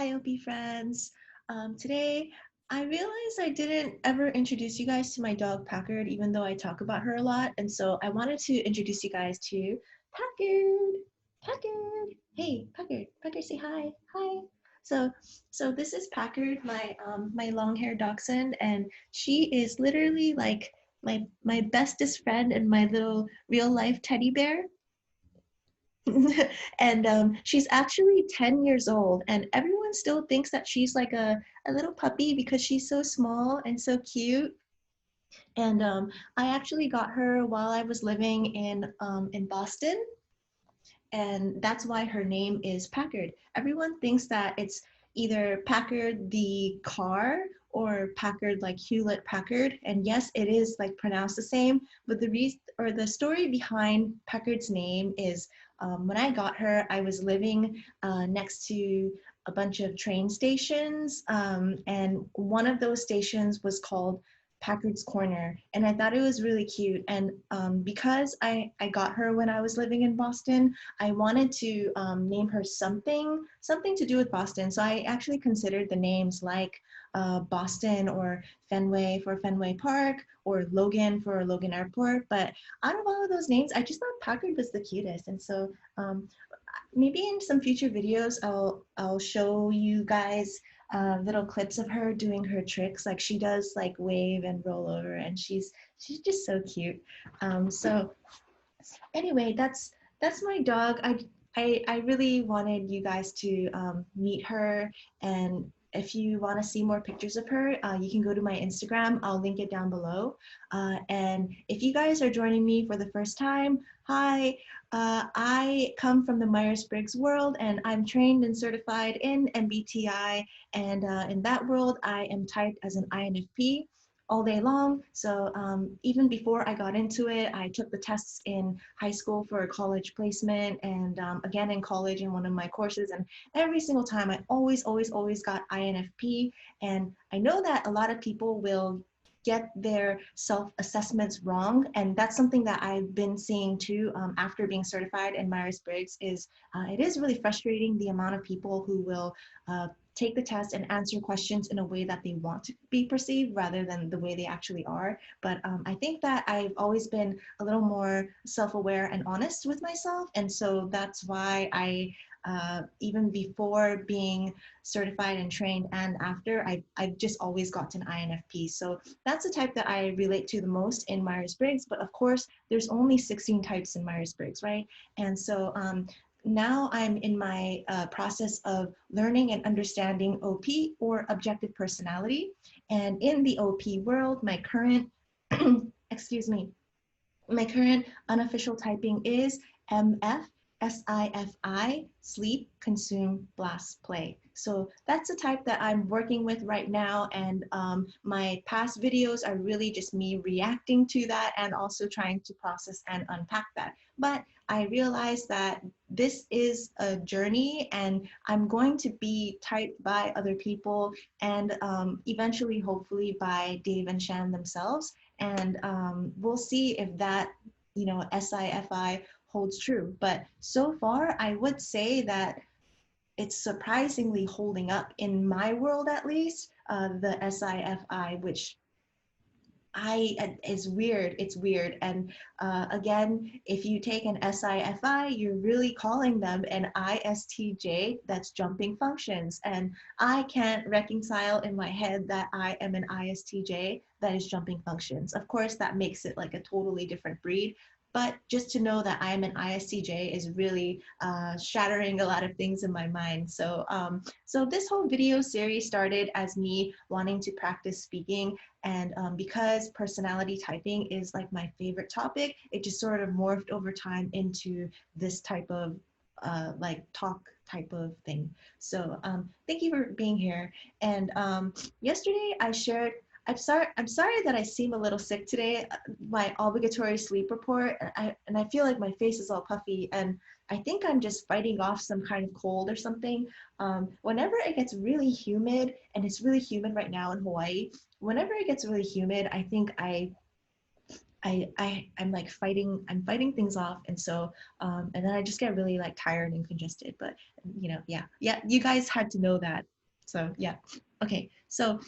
Hi, OP friends. Today, I realized I didn't ever introduce you guys to my dog Packard, even though I talk about her a lot. And so I wanted to introduce you guys to Packard. Packard. Hey, Packard. Packard, say hi. Hi. So, so this is Packard, my long-haired dachshund, and she is literally like my bestest friend and my little real-life teddy bear. And she's actually 10 years old, and everyone still thinks that she's like a little puppy because she's so small and so cute. And I actually got her while I was living in Boston, and that's why her name is Packard. Everyone thinks that it's either Packard the car or Packard like Hewlett Packard, and yes, it is like pronounced the same. But the reason or the story behind Packard's name is when I got her, I was living next to a bunch of train stations, and one of those stations was called Packard's Corner, and I thought it was really cute. And because I got her when I was living in Boston, I wanted to name her something to do with Boston. So I actually considered the names like Boston or Fenway for Fenway Park or Logan for Logan Airport. But out of all of those names, I just thought Packard was the cutest. And so maybe in some future videos, I'll show you guys little clips of her doing her tricks. Like she does like wave and roll over, and she's just so cute. So anyway, that's my dog. I really wanted you guys to meet her, and if you want to see more pictures of her, you can go to my Instagram. I'll link it down below. And if you guys are joining me for the first time, hi. I come from the Myers-Briggs world, and I'm trained and certified in MBTI. And in that world, I am typed as an INFP all day long. So even before I got into it, I took the tests in high school for a college placement, and again in college in one of my courses. And every single time I always got INFP. And I know that a lot of people will get their self-assessments wrong, and that's something that I've been seeing too after being certified in Myers-Briggs. Is it is really frustrating the amount of people who will take the test and answer questions in a way that they want to be perceived rather than the way they actually are. But I think that I've always been a little more self-aware and honest with myself. And so that's why I, even before being certified and trained and after, I've just always gotten INFP. So that's the type that I relate to the most in Myers-Briggs. But of course, there's only 16 types in Myers-Briggs, right? And so now I'm in my process of learning and understanding OP, or objective personality. And in the OP world, my current, excuse me, my current unofficial typing is MF, SIFI, sleep, consume, blast, play. So that's the type that I'm working with right now. And my past videos are really just me reacting to that and also trying to process and unpack that. But I realized that this is a journey, and I'm going to be typed by other people, and eventually, hopefully, by Dave and Shan themselves. And we'll see if that, SIFI holds true. But so far, I would say that it's surprisingly holding up in my world, at least, the SIFI, which is weird. It's weird. And again, if you take an SIFI, you're really calling them an ISTJ, that's jumping functions. And I can't reconcile in my head that I am an ISTJ that is jumping functions. Of course, that makes it like a totally different breed. But just to know that I'm an ISTJ is really shattering a lot of things in my mind. So this whole video series started as me wanting to practice speaking, and because personality typing is like my favorite topic, it just sort of morphed over time into this type of like talk type of thing. So thank you for being here. And yesterday I shared, I'm sorry that I seem a little sick today. My obligatory sleep report, and I feel like my face is all puffy, and I think I'm just fighting off some kind of cold or something. Whenever it gets really humid, and it's really humid right now in Hawaii, whenever it gets really humid, I think I'm like I'm fighting things off. And so and then I just get really like tired and congested. But yeah, you guys had to know that So yeah. Okay. So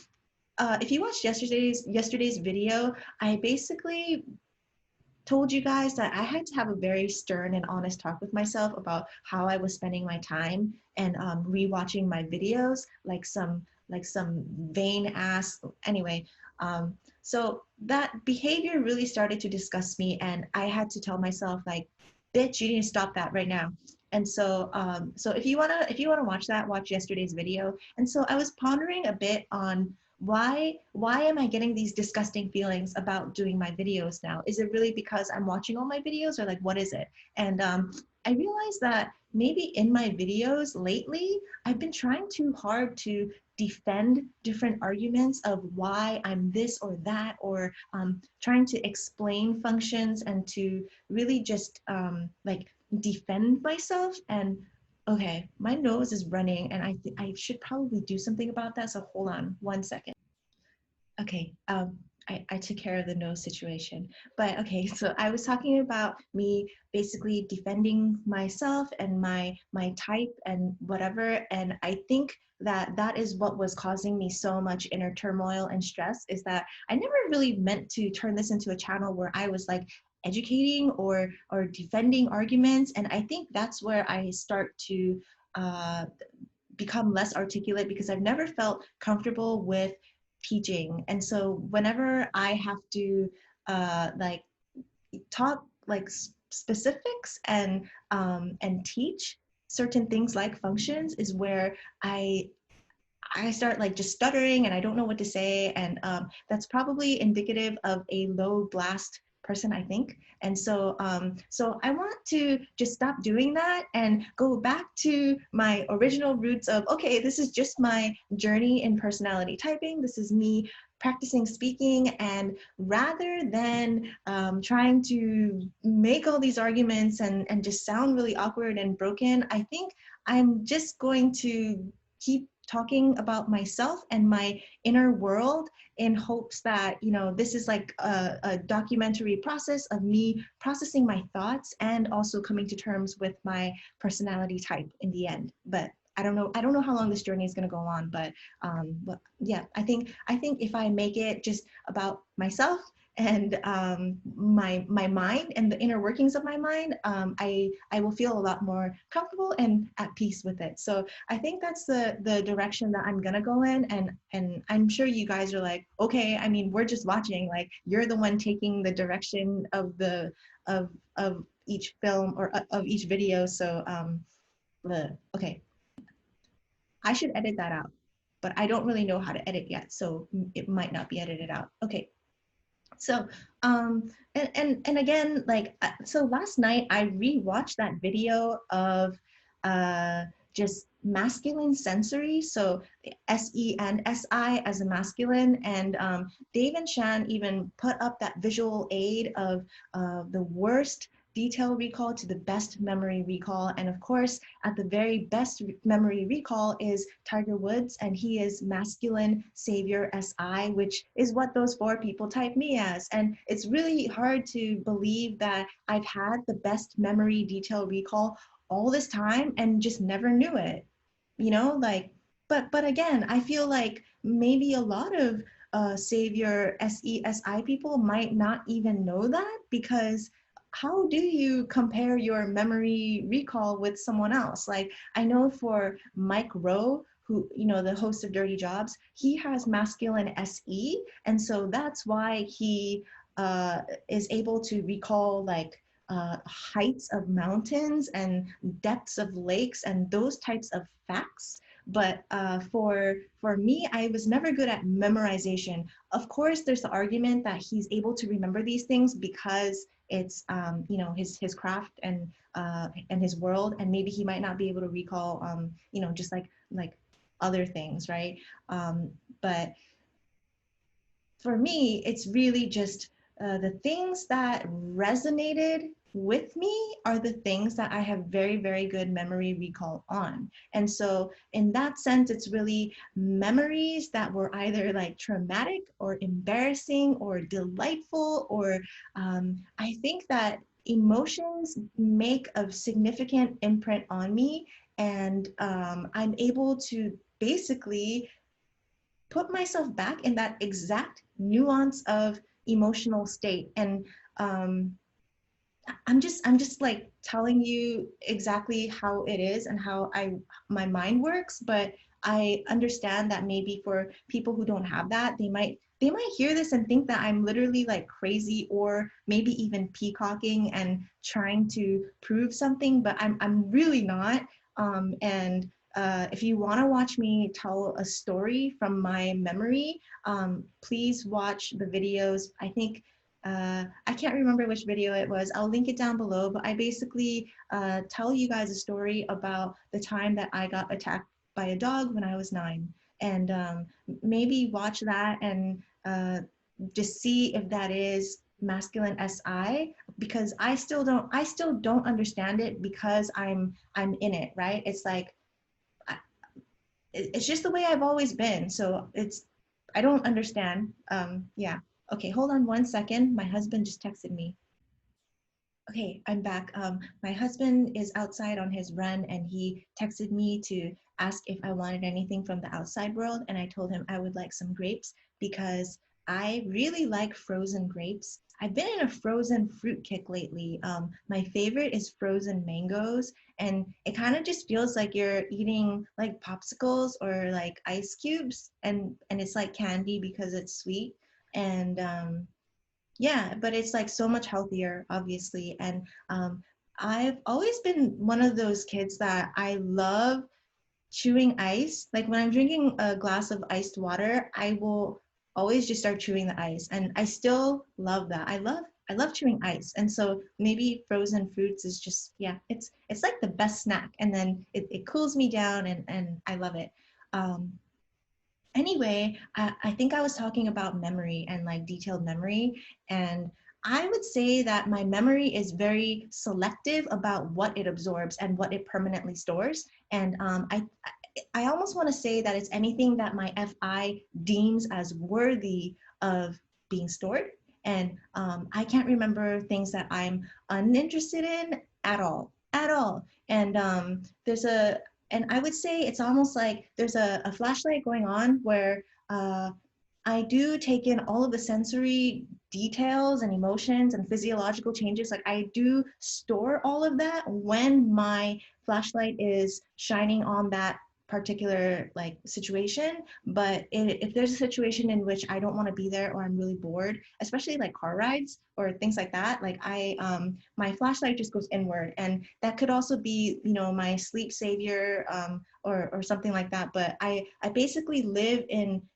if you watched yesterday's video, I basically told you guys that I had to have a very stern and honest talk with myself about how I was spending my time and rewatching my videos like some vain ass. Anyway, so that behavior really started to disgust me, and I had to tell myself like, "Bitch, you need to stop that right now." And so, so if you wanna watch that, watch yesterday's video. And so I was pondering a bit on why am I getting these disgusting feelings about doing my videos now? Is it really because I'm watching all my videos, or like what is it? And I realized that maybe in my videos lately I've been trying too hard to defend different arguments of why I'm this or that, or trying to explain functions and to really just like defend myself. And okay, my nose is running, and I should probably do something about that. So hold on 1 second. Okay, I took care of the nose situation. But okay, so I was talking about me basically defending myself and my type and whatever. And I think that that is what was causing me so much inner turmoil and stress, is that I never really meant to turn this into a channel where I was like educating or defending arguments. And I think that's where I start to uh, become less articulate, because I've never felt comfortable with teaching. And so whenever I have to like talk like specifics and teach certain things like functions, is where I start like just stuttering and I don't know what to say. And that's probably indicative of a low blast person, I think. And so, so I want to just stop doing that and go back to my original roots of, okay, this is just my journey in personality typing. This is me practicing speaking. And rather than trying to make all these arguments and just sound really awkward and broken, I think I'm just going to keep talking about myself and my inner world, in hopes that, you know, this is like a documentary process of me processing my thoughts and also coming to terms with my personality type in the end. But I don't know how long this journey is going to go on. But yeah, I think if I make it just about myself and my mind and the inner workings of my mind, I will feel a lot more comfortable and at peace with it. So I think that's the direction that I'm gonna go in. And I'm sure you guys are like, okay, I mean, we're just watching. Like, you're the one taking the direction of the of each film or of each video. So okay, I should edit that out, but I don't really know how to edit yet, so it might not be edited out. Okay. So, and again, like, so last night I rewatched that video of uh, just masculine sensory. So SE and SI as a masculine. And Dave and Shan even put up that visual aid of the worst detail recall to the best memory recall. And of course, at the very best memory recall is Tiger Woods, and he is masculine savior SI, which is what those 4 people type me as. And it's really hard to believe that I've had the best memory detail recall all this time and just never knew it. You know, like, but again, I feel like maybe a lot of savior SESI people might not even know that, because how do you compare your memory recall with someone else? Like, I know for Mike Rowe, who, you know, the host of Dirty Jobs, he has masculine SE. And so that's why he is able to recall like heights of mountains and depths of lakes and those types of facts. But for me, I was never good at memorization. Of course, there's the argument that he's able to remember these things because it's you know, his craft and his world, and maybe he might not be able to recall you know, just like other things, right? But for me, it's really just the things that resonated with me are the things that I have very, very good memory recall on. And so in that sense, it's really memories that were either like traumatic or embarrassing or delightful, or I think that emotions make a significant imprint on me. And I'm able to basically put myself back in that exact nuance of emotional state. And I'm just like telling you exactly how it is and how my mind works, but I understand that maybe for people who don't have that, they might hear this and think that I'm literally like crazy, or maybe even peacocking and trying to prove something, but I'm really not. And if you want to watch me tell a story from my memory, please watch the videos. I think I can't remember which video it was. I'll link it down below, but I basically tell you guys a story about the time that I got attacked by a dog when I was 9. And maybe watch that and just see if that is masculine SI, because I still don't understand it, because I'm in it, right? It's like it's just the way I've always been. So I don't understand. Yeah. Okay, hold on 1 second. My husband just texted me. Okay, I'm back. My husband is outside on his run, and he texted me to ask if I wanted anything from the outside world. And I told him I would like some grapes because I really like frozen grapes. I've been in a frozen fruit kick lately. My favorite is frozen mangoes, and it kind of just feels like you're eating like popsicles or like ice cubes, and it's like candy because it's sweet. And yeah, but it's like so much healthier, obviously. And I've always been one of those kids that I love chewing ice. Like when I'm drinking a glass of iced water, I will always just start chewing the ice. And I still love that. I love chewing ice. And so maybe frozen fruits is just, yeah, it's like the best snack. And then it cools me down, and I love it. Um, anyway, I think I was talking about memory and like detailed memory. And I would say that my memory is very selective about what it absorbs and what it permanently stores. And I almost want to say that it's anything that my FI deems as worthy of being stored. And I can't remember things that I'm uninterested in at all. And and I would say it's almost like there's a flashlight going on where uh, I do take in all of the sensory details and emotions and physiological changes. Like I do store all of that when my flashlight is shining on that particular like situation. But if there's a situation in which I don't want to be there, or I'm really bored, especially like car rides or things like that, like my flashlight just goes inward. And that could also be, my sleep savior, or something like that. But I basically live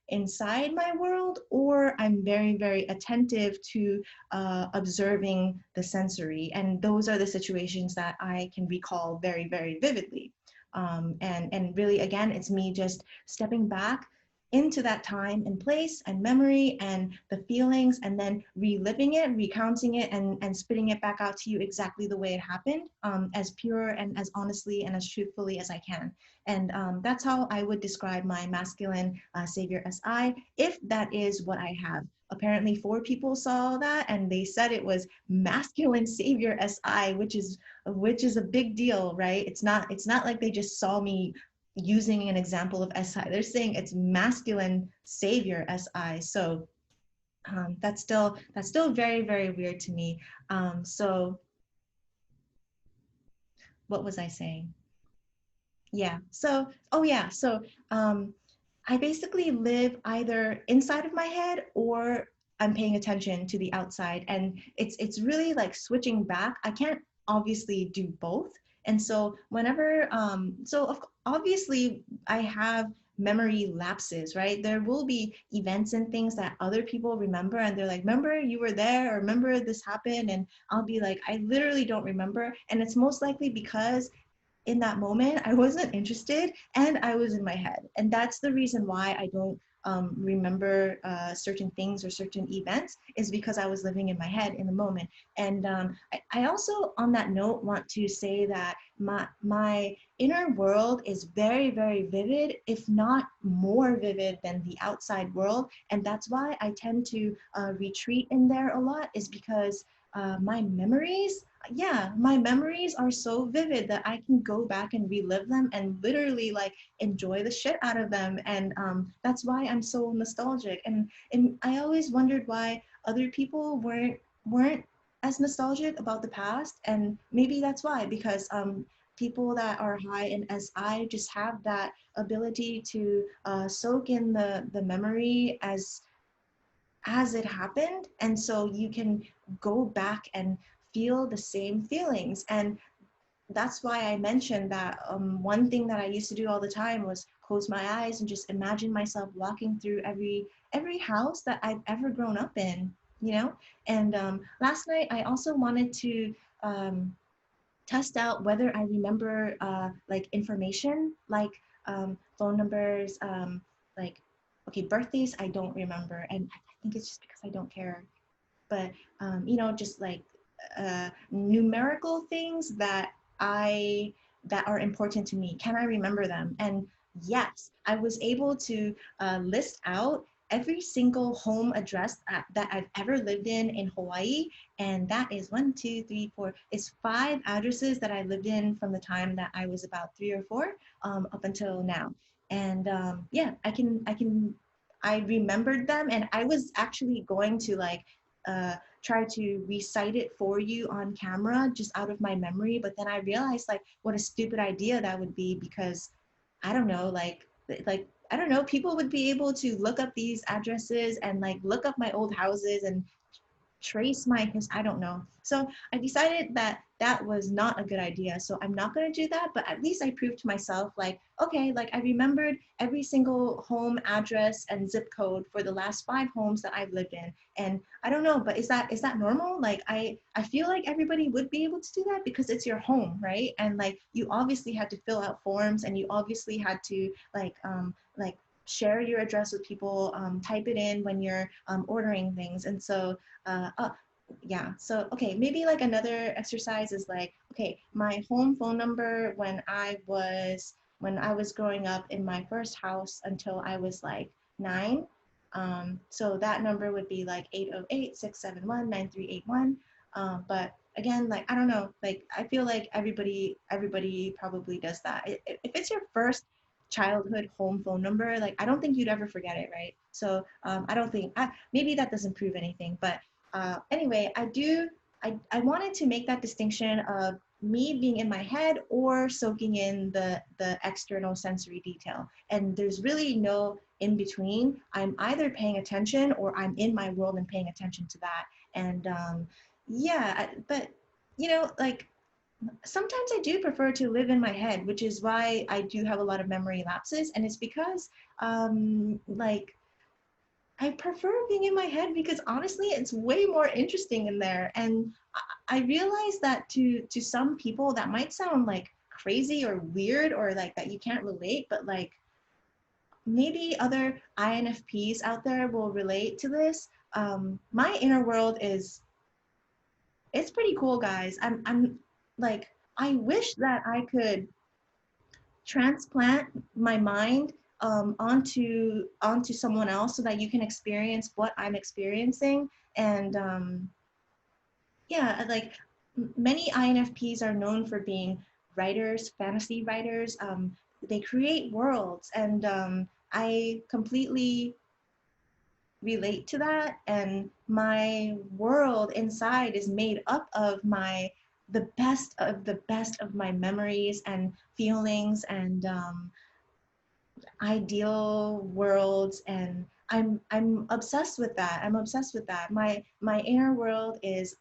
inside my world, or I'm very, very attentive to observing the sensory. And those are the situations that I can recall very, very vividly. And really, again, it's me just stepping back into that time and place and memory and the feelings, and then reliving it, recounting it, and spitting it back out to you exactly the way it happened, as pure and as honestly and as truthfully as I can. And that's how I would describe my masculine savior SI, if that is what I have. Apparently 4 people saw that and they said it was masculine savior SI, which is a big deal, right? It's not like they just saw me using an example of SI. They're saying it's masculine savior SI. So that's still very, very weird to me. So what was I saying? Yeah. So, oh yeah. So, I basically live either inside of my head, or I'm paying attention to the outside, and it's really like switching back. I can't obviously do both. And so whenever, obviously I have memory lapses, right? There will be events and things that other people remember, and they're like, remember you were there, or remember this happened, and I'll be like, I literally don't remember. And it's most likely because in that moment I wasn't interested and I was in my head. And that's the reason why I don't remember certain things or certain events, is because I was living in my head in the moment. And I also, on that note, want to say that my inner world is very, very vivid, if not more vivid than the outside world. And that's why I tend to retreat in there a lot, is because my memories yeah, my memories are so vivid that I can go back and relive them and literally like enjoy the shit out of them. And that's why I'm so nostalgic. And I always wondered why other people weren't as nostalgic about the past. And maybe that's why, because people that are high in SI just have that ability to soak in the memory as it happened. And so you can go back and feel the same feelings. And that's why I mentioned that one thing that I used to do all the time was close my eyes and just imagine myself walking through every house that I've ever grown up in, you know. And last night I also wanted to test out whether I remember like information, like phone numbers, like okay, birthdays I don't remember, and I think it's just because I don't care. But you know, just like numerical things that are important to me. Can I remember them? And yes, I was able to list out every single home address that I've ever lived in Hawaii. And that is one, two, three, four. It's five addresses that I lived in from the time that I was about three or four up until now. And yeah, I remembered them, and I was actually going to like try to recite it for you on camera just out of my memory. But then I realized like what a stupid idea that would be, because I don't know, like I don't know, people would be able to look up these addresses and like look up my old houses and trace my I don't know. So I decided that that was not a good idea. So I'm not going to do that, but at least I proved to myself like, okay, like I remembered every single home address and zip code for the last five homes that I've lived in. And I don't know, but is that normal? Like I feel like everybody would be able to do that because it's your home, right? And like you obviously had to fill out forms, and you obviously had to like share your address with people, type it in when you're ordering things. And so oh, yeah. So, okay, maybe like another exercise is like, okay, my home phone number when I was growing up in my first house until I was like 9. So that number would be like 808-671-9381. But again, like I don't know, like I feel like everybody probably does that. If it's your first childhood home phone number, like I don't think you'd ever forget it, right? So I don't think maybe that doesn't prove anything, but anyway, I wanted to make that distinction of me being in my head or soaking in the external sensory detail. And there's really no in between. I'm either paying attention or I'm in my world and paying attention to that. And yeah, but you know, like sometimes I do prefer to live in my head, which is why I do have a lot of memory lapses. And it's because like I prefer being in my head because honestly, it's way more interesting in there. And I realize that to some people that might sound like crazy or weird or like that you can't relate, but like maybe other INFPs out there will relate to this. My inner world is it's pretty cool, guys. I'm like I wish that I could transplant my mind onto someone else so that you can experience what I'm experiencing. And yeah, like many INFPs are known for being writers, fantasy writers. They create worlds, and I completely relate to that. And my world inside is made up of the best of my memories and feelings and ideal worlds. And I'm obsessed with that. I'm obsessed with that. My inner world is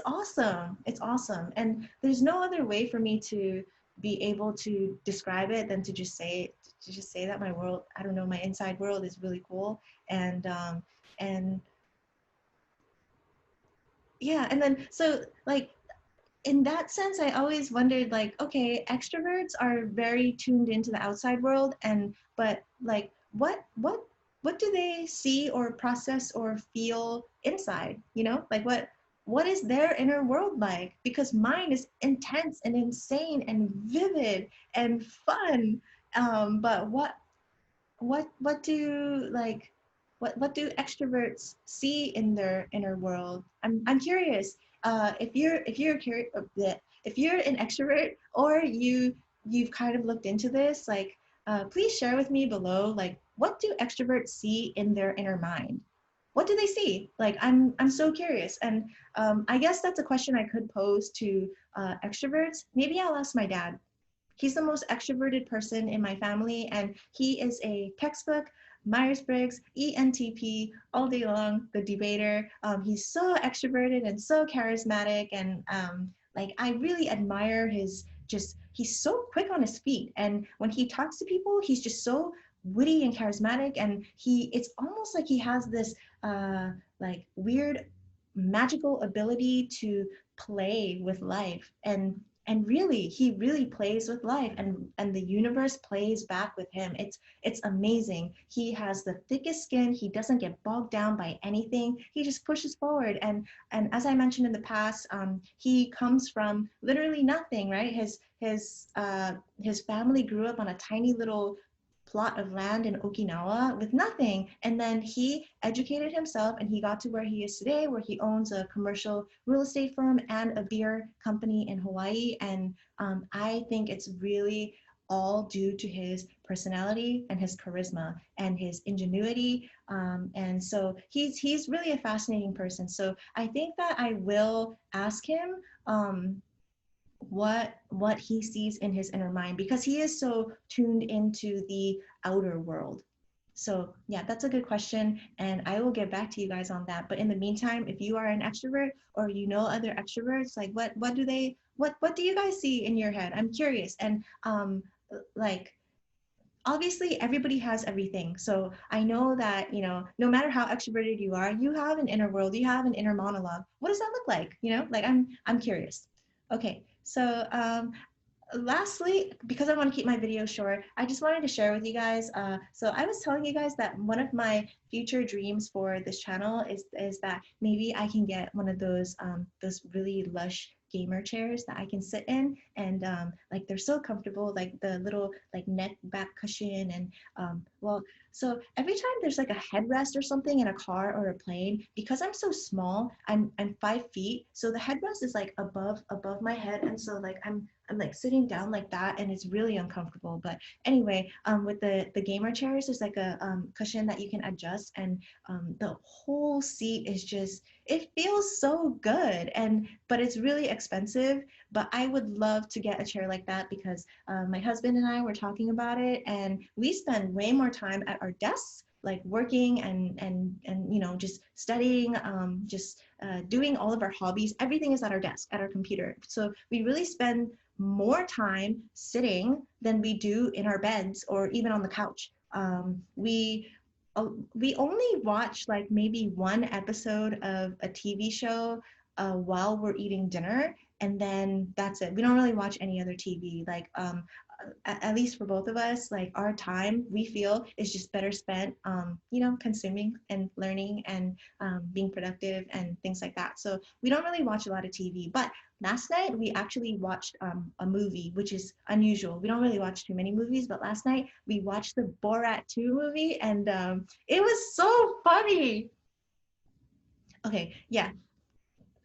awesome. It's awesome. And there's no other way for me to be able to describe it than to just say that my world, I don't know, my inside world is really cool. And yeah, and then so like in that sense, I always wondered like, okay, extroverts are very tuned into the outside world, and but like what do they see or process or feel inside? You know, like what is their inner world like? Because mine is intense and insane and vivid and fun. But what do what do extroverts see in their inner world? I'm curious. if you're curious, if you're an extrovert or you've kind of looked into this, like please share with me below, like what do extroverts see in their inner mind? What do they see? Like I'm so curious, and I guess that's a question I could pose to extroverts. Maybe I'll ask my dad. He's the most extroverted person in my family, and he is a textbook Myers-Briggs, ENTP, all day long, the debater. He's so extroverted and so charismatic, and like I really admire his just. He's so quick on his feet, and when he talks to people, he's just so witty and charismatic, and it's almost like he has this like weird magical ability to play with life, and really he really plays with life, and the universe plays back with him. It's amazing. He has the thickest skin. He doesn't get bogged down by anything. He just pushes forward, and as I mentioned in the past, he comes from literally nothing, right? His family grew up on a tiny little plot of land in Okinawa with nothing. And then he educated himself and he got to where he is today, where he owns a commercial real estate firm and a beer company in Hawaii. And I think it's really all due to his personality and his charisma and his ingenuity. And so he's really a fascinating person. So I think that I will ask him what he sees in his inner mind, because he is so tuned into the outer world. So yeah, that's a good question, and I will get back to you guys on that. But in the meantime, if you are an extrovert or you know other extroverts, like what do you guys see in your head? I'm curious. And like obviously everybody has everything. So I know that, no matter how extroverted you are, you have an inner world, you have an inner monologue. What does that look like? Like I'm curious. Okay, so lastly, because I want to keep my video short, I just wanted to share with you guys. So I was telling you guys that one of my future dreams for this channel is that maybe I can get one of those really lush gamer chairs that I can sit in, and like they're so comfortable, like the little like neck back cushion, and well, so every time there's like a headrest or something in a car or a plane, because I'm so small, I'm 5 feet, so the headrest is like above my head, and so like I'm like sitting down like that, and it's really uncomfortable. But anyway, with the gamer chairs, there's like a cushion that you can adjust, and the whole seat is just, it feels so good, but it's really expensive. But I would love to get a chair like that, because my husband and I were talking about it, and we spend way more time at our desks, like working and just studying, just doing all of our hobbies. Everything is at our desk, at our computer. So we really spend more time sitting than we do in our beds or even on the couch. We only watch like maybe one episode of a TV show while we're eating dinner, and then that's it. We don't really watch any other TV. Like at least for both of us, like our time we feel is just better spent, consuming and learning and being productive and things like that. So we don't really watch a lot of TV. But last night we actually watched a movie, which is unusual. We don't really watch too many movies, but last night we watched the Borat 2 movie, and it was so funny. Okay, yeah,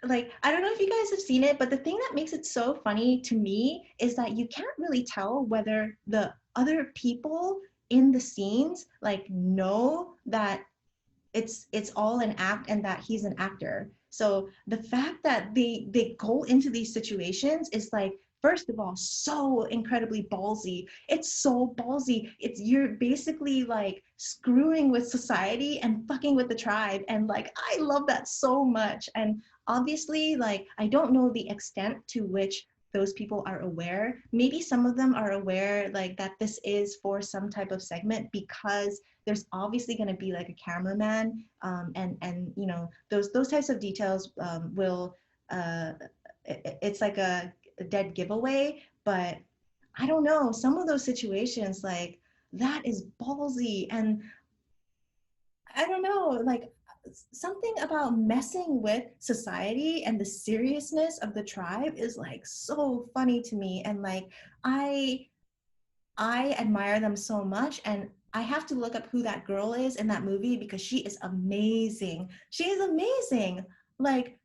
like I don't know if you guys have seen it, but the thing that makes it so funny to me is that you can't really tell whether the other people in the scenes like know that it's all an act and that he's an actor. So the fact that they go into these situations is like, first of all, so incredibly ballsy. It's so ballsy. You're basically like screwing with society and fucking with the tribe, and like I love that so much. And obviously, like I don't know the extent to which those people are aware. Maybe some of them are aware like that this is for some type of segment, because there's obviously going to be like a cameraman, and those types of details will it's like a dead giveaway. But I don't know, some of those situations, like that is ballsy, and I don't know, like something about messing with society and the seriousness of the tribe is like so funny to me. And like I admire them so much, and I have to look up who that girl is in that movie, because she is amazing. She is amazing. Like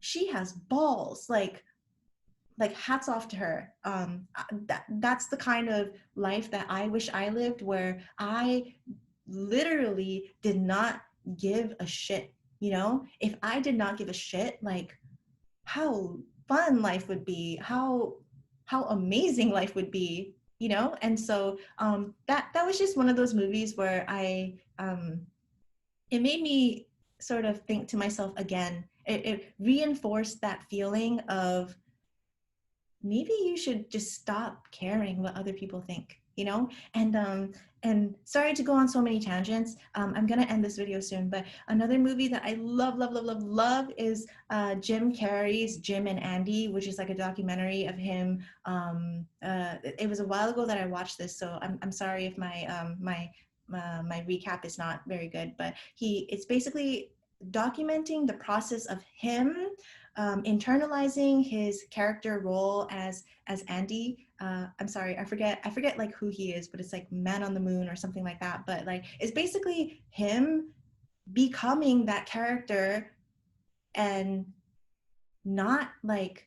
she has balls. Like hats off to her. That's the kind of life that I wish I lived, where I literally did not give a shit. You know, if I did not give a shit, like how fun life would be, how amazing life would be, you know. And so that was just one of those movies where I it made me sort of think to myself again. It reinforced that feeling of maybe you should just stop caring what other people think, you know. And sorry to go on so many tangents. I'm gonna end this video soon, but another movie that I love is Jim Carrey's Jim and Andy, which is like a documentary of him. It was a while ago that I watched this, so I'm sorry if my recap is not very good, but it's basically documenting the process of him internalizing his character role as Andy. I'm sorry, I forget like who he is, but it's like Man on the Moon or something like that. But like it's basically him becoming that character and not like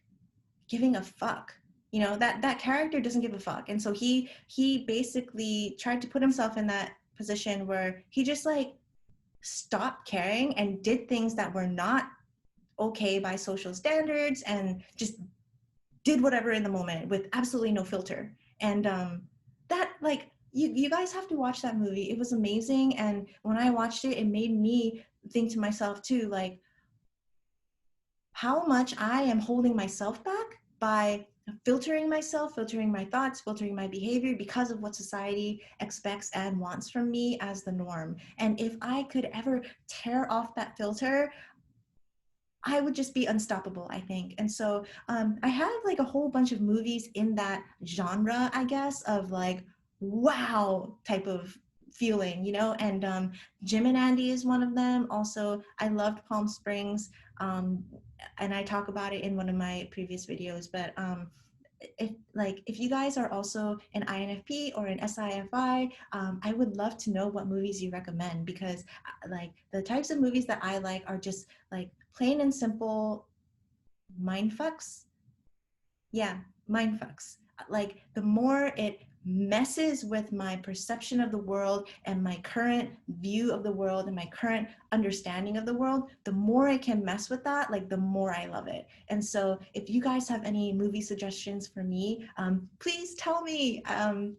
giving a fuck. You know, that character doesn't give a fuck. And so he basically tried to put himself in that position where he just like stopped caring and did things that were not okay by social standards and just did whatever in the moment with absolutely no filter. And that like you guys have to watch that movie. It was amazing. And when I watched it, it made me think to myself too, like how much I am holding myself back by filtering myself, filtering my thoughts, filtering my behavior because of what society expects and wants from me as the norm. And if I could ever tear off that filter, I would just be unstoppable, I think. And so I have like a whole bunch of movies in that genre, I guess, of like, wow type of feeling, you know. And Jim and Andy is one of them. Also, I loved Palm Springs. And I talk about it in one of my previous videos. But if you guys are also an INFP or an SIFI, I would love to know what movies you recommend, because like the types of movies that I like are just like plain and simple mind fucks. Yeah, mind fucks. Like the more it messes with my perception of the world and my current view of the world and my current understanding of the world, the more I can mess with that, like the more I love it. And so if you guys have any movie suggestions for me, please tell me.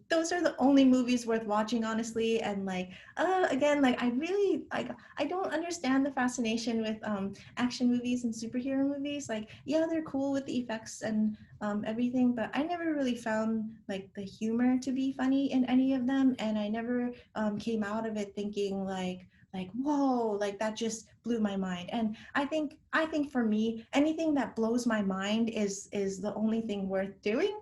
Those are the only movies worth watching, honestly. And like again, like I really like, I don't understand the fascination with action movies and superhero movies. Like yeah, they're cool with the effects and everything, but I never really found like the humor to be funny in any of them, and I never came out of it thinking like whoa, like that just blew my mind. And I think for me, anything that blows my mind is the only thing worth doing,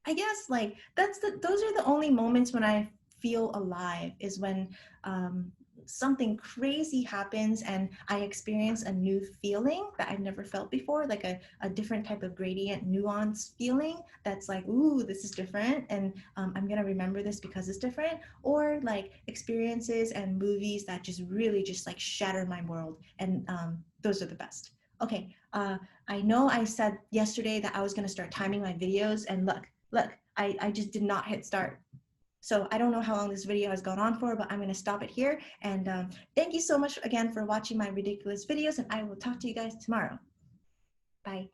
I guess. Like those are the only moments when I feel alive, is when something crazy happens and I experience a new feeling that I've never felt before, like a different type of gradient nuance feeling that's like, ooh, this is different, and I'm gonna remember this because it's different. Or like experiences and movies that just really just like shatter my world, and those are the best. Okay, I know I said yesterday that I was gonna start timing my videos, and look, I just did not hit start. So I don't know how long this video has gone on for, but I'm going to stop it here. And thank you so much again for watching my ridiculous videos, and I will talk to you guys tomorrow. Bye.